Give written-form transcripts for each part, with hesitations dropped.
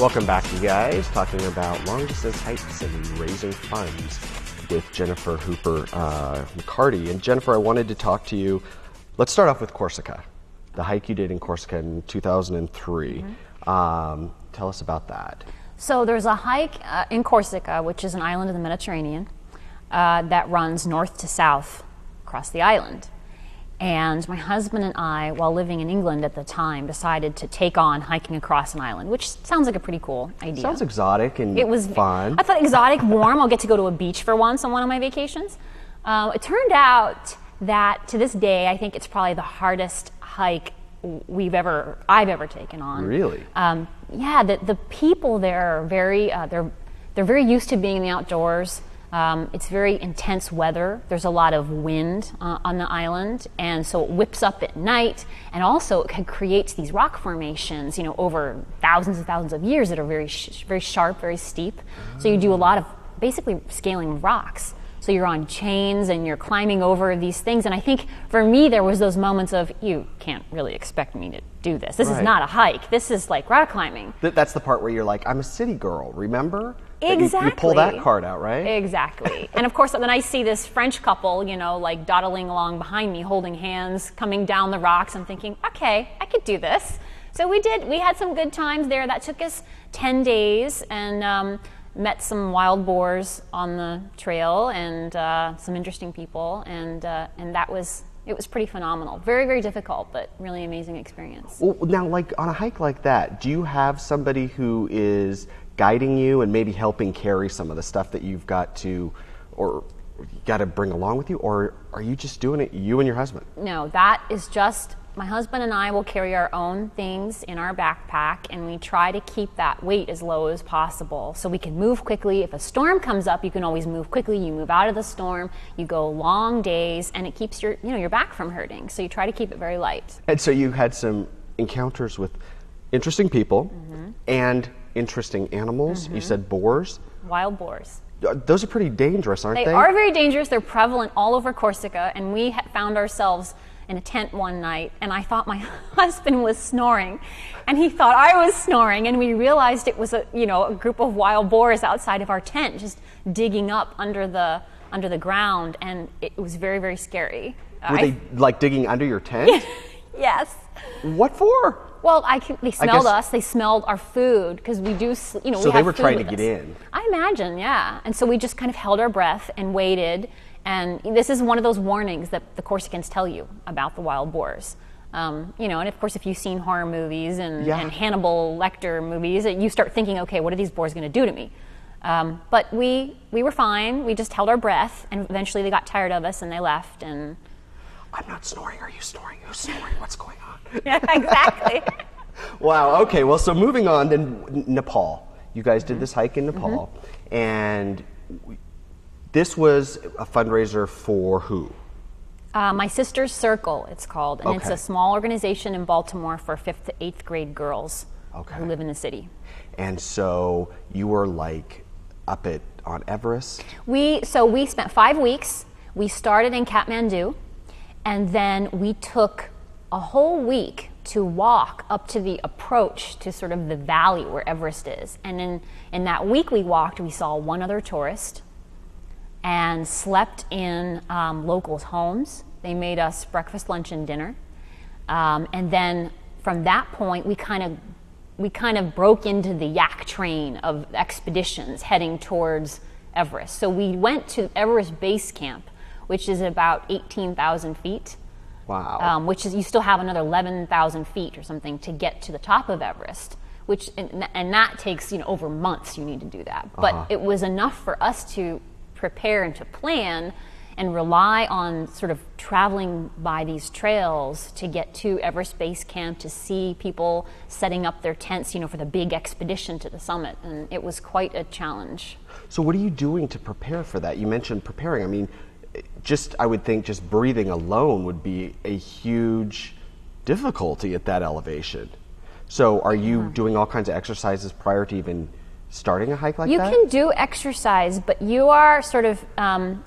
Welcome back, you guys, talking about long-distance hikes and raising funds with Jennifer Hooper McCarty. And Jennifer, I wanted to talk to you. Let's start off with Corsica, the hike you did in Corsica in 2003. Tell us about that. So there's a hike in Corsica, which is an island in the Mediterranean, that runs north to south across the island. And my husband and I, while living in England at the time, decided to take on hiking across an island, which sounds like a pretty cool idea. Sounds exotic and it was fun. I thought exotic, warm. I'll get to go to a beach for once on one of my vacations. It turned out that to this day, I think it's probably the hardest hike I've ever taken on. Really? Yeah, the people there are very they're very used to being in the outdoors. It's very intense weather. There's a lot of wind on the island, and so it whips up at night, and also it creates these rock formations, over thousands and thousands of years that are very sharp, very steep. So you do a lot of basically scaling rocks. So you're on chains and you're climbing over these things. And I think for me, there was those moments of, you can't really expect me to do this. This is not a hike. This is like rock climbing. That's the part where you're like, I'm a city girl, remember? Exactly. You pull that card out, right? Exactly. And of course, then I see this French couple, like dawdling along behind me, holding hands, coming down the rocks. I'm thinking, okay, I could do this. So we did. We had some good times there. That took us 10 days and met some wild boars on the trail and some interesting people. And it was pretty phenomenal. Very, very difficult, but really amazing experience. Well, now, like on a hike like that, do you have somebody who is guiding you and maybe helping carry some of the stuff that you've got to, or you got to bring along with you, or are you just doing it, you and your husband? No, that is just, my husband and I will carry our own things in our backpack, and we try to keep that weight as low as possible so we can move quickly. If a storm comes up, you can always move quickly. You move out of the storm, you go long days, and it keeps your back from hurting. So you try to keep it very light. And so you had some encounters with interesting people and interesting animals. You said boars. Wild boars. Those are pretty dangerous, aren't they? They are very dangerous. They're prevalent all over Corsica, and we found ourselves in a tent one night, and I thought my husband was snoring, and he thought I was snoring, and we realized it was a group of wild boars outside of our tent, just digging up under the ground, and it was very, very scary. Were they like digging under your tent? Yes. What for? Well, they smelled us. They smelled our food because we do. So they were trying to get in. I imagine, yeah. And so we just kind of held our breath and waited. And this is one of those warnings that the Corsicans tell you about the wild boars. And of course, if you've seen horror movies and Hannibal Lecter movies, you start thinking, okay, what are these boars going to do to me? But we were fine. We just held our breath, and eventually they got tired of us and they left. And I'm not snoring. Are you snoring? Who's snoring? What's going on? Yeah, exactly. Wow. Okay. Well, so moving on, then Nepal. You guys did this hike in Nepal, and this was a fundraiser for who? My Sister's Circle, it's called, and it's a small organization in Baltimore for 5th to 8th grade girls who live in the city. And so you were like up on Everest? We spent 5 weeks. We started in Kathmandu, and then we took a whole week to walk up to the approach to sort of the valley where Everest is. And in that week we walked, we saw one other tourist and slept in locals' homes. They made us breakfast, lunch, and dinner. And then from that point, we kind of broke into the yak train of expeditions heading towards Everest. So we went to Everest Base Camp, which is about 18,000 feet. Wow. Which is, you still have another 11,000 feet or something to get to the top of Everest, and that takes over months. You need to do that, but it was enough for us to prepare and to plan and rely on sort of traveling by these trails to get to Everest Base Camp, to see people setting up their tents, for the big expedition to the summit, and it was quite a challenge. So what are you doing to prepare for that? You mentioned preparing. I mean, I would think just breathing alone would be a huge difficulty at that elevation. So are you doing all kinds of exercises prior to even starting a hike like that? You can do exercise, but you are sort of,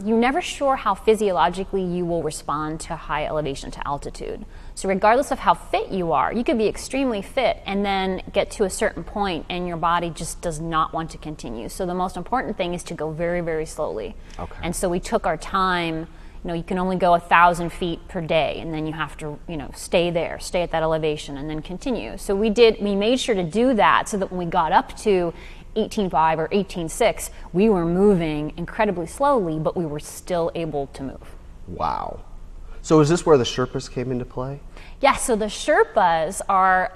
you're never sure how physiologically you will respond to high elevation, to altitude. So regardless of how fit you are, you could be extremely fit and then get to a certain point and your body just does not want to continue. So the most important thing is to go very, very slowly. Okay. And so we took our time. You can only go 1,000 feet per day, and then you have to, stay there, stay at that elevation, and then continue. So we made sure to do that so that when we got up to 18.5 or 18.6, we were moving incredibly slowly, but we were still able to move. Wow. So is this where the Sherpas came into play? Yes, so the Sherpas are,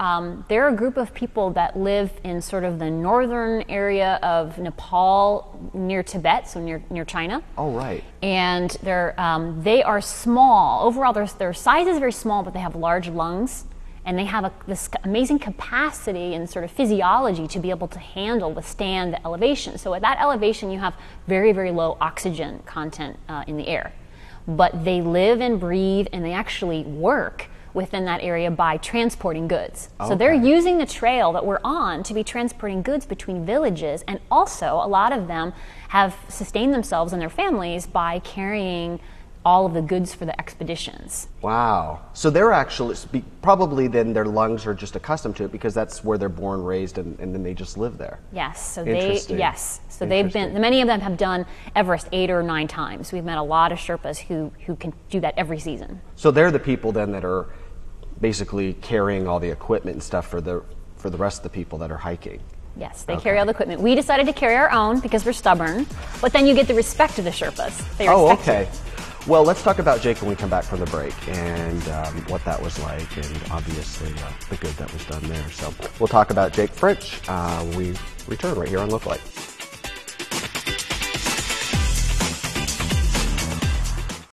they're a group of people that live in sort of the northern area of Nepal near Tibet, so near China. Oh, right. And they are small. Overall, their size is very small, but they have large lungs. And they have this amazing capacity and sort of physiology to be able to withstand the elevation. So at that elevation, you have very, very low oxygen content in the air. But they live and breathe, and they actually work within that area by transporting goods. Okay. So they're using the trail that we're on to be transporting goods between villages, and also a lot of them have sustained themselves and their families by carrying all of the goods for the expeditions. Wow. So they're actually, probably then their lungs are just accustomed to it because that's where they're born, raised, and then they just live there. Yes. So Interesting. they've been, many of them have done Everest 8 or 9 times. We've met a lot of Sherpas who can do that every season. So they're the people then that are basically carrying all the equipment and stuff for the rest of the people that are hiking. Yes, they carry all the equipment. We decided to carry our own because we're stubborn, but then you get the respect of the Sherpas. They respect you. Well, let's talk about Jake when we come back from the break and what that was like, and obviously the good that was done there. So we'll talk about Jake French when we return right here on Localite.